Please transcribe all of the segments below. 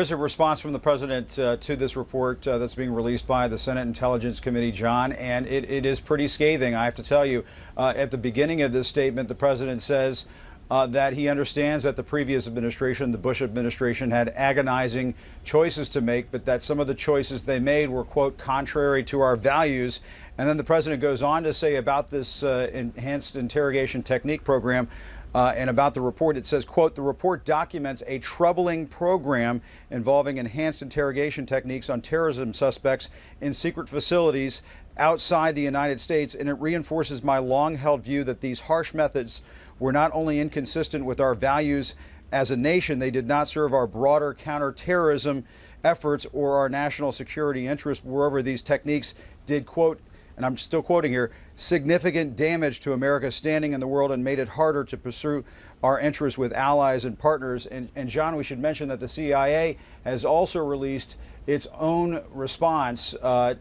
is a response from the president to this report that's being released by the Senate Intelligence Committee, John, and it is pretty scathing, I have to tell you. At the beginning of this statement, the president says that he understands that the previous administration, the Bush administration, had agonizing choices to make, but that some of the choices they made were, quote, contrary to our values. And then the president goes on to say about this enhanced interrogation technique program and about the report, it says, quote, the report documents a troubling program involving enhanced interrogation techniques on terrorism suspects in secret facilities outside the United States, and it reinforces my long-held view that these harsh methods were not only inconsistent with our values as a nation, they did not serve our broader counterterrorism efforts or our national security interests. Moreover, these techniques did, quote, and I'm still quoting here, significant damage to America's standing in the world and made it harder to pursue our interests with allies and partners. And John, we should mention that the CIA has also released its own response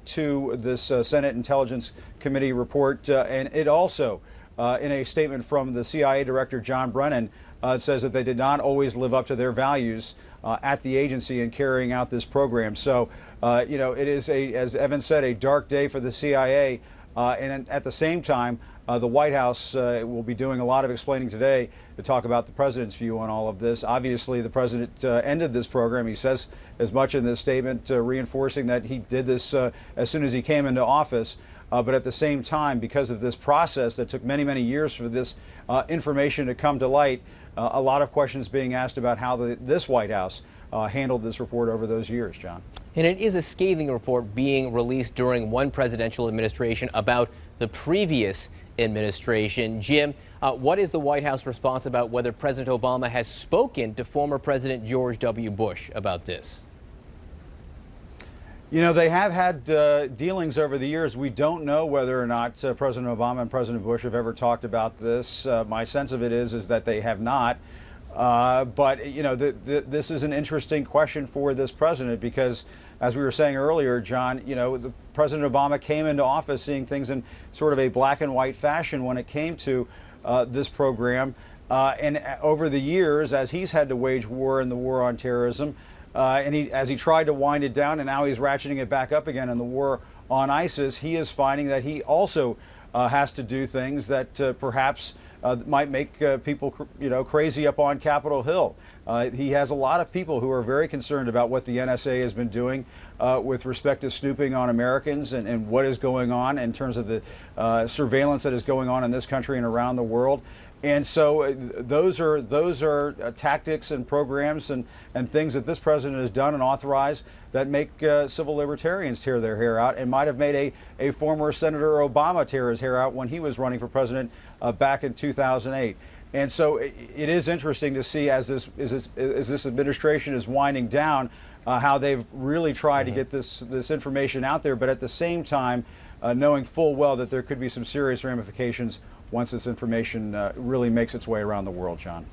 to this Senate Intelligence Committee report. And it also, in a statement from the CIA Director John Brennan, says that they did not always live up to their values at the agency in carrying out this program. So, you know, it is, as Evan said, a dark day for the CIA. And at the same time, the White House will be doing a lot of explaining today to talk about the president's view on all of this. Obviously, the president ended this program. He says as much in this statement, reinforcing that he did this as soon as he came into office. But at the same time, because of this process that took many, many years for this information to come to light, a lot of questions being asked about how this White House handled this report over those years, John. And it is a scathing report being released during one presidential administration about the previous administration. Jim, what is the White House response about whether President Obama has spoken to former President George W. Bush about this? You know, they have had dealings over the years. We don't know whether or not President Obama and President Bush have ever talked about this. My sense of it is that they have not. But, you know, this is an interesting question for this president because, as we were saying earlier, John, you know, President Obama came into office seeing things in sort of a black and white fashion when it came to this program. And over the years, as he's had to wage war in the war on terrorism, and as he tried to wind it down, and now he's ratcheting it back up again in the war on ISIS, he is finding that he also has to do things that perhaps might make people, you know, crazy up on Capitol Hill. He has a lot of people who are very concerned about what the NSA has been doing with respect to snooping on Americans and what is going on in terms of the surveillance that is going on in this country and around the world. And so those are tactics and programs and things that this president has done and authorized that make civil libertarians tear their hair out, and might have made a former Senator Obama tear his hair out when he was running for president back in 2008. And so it is interesting to see as this administration is winding down how they've really tried to get this information out there, but at the same time knowing full well that there could be some serious ramifications once this information really makes its way around the world, John.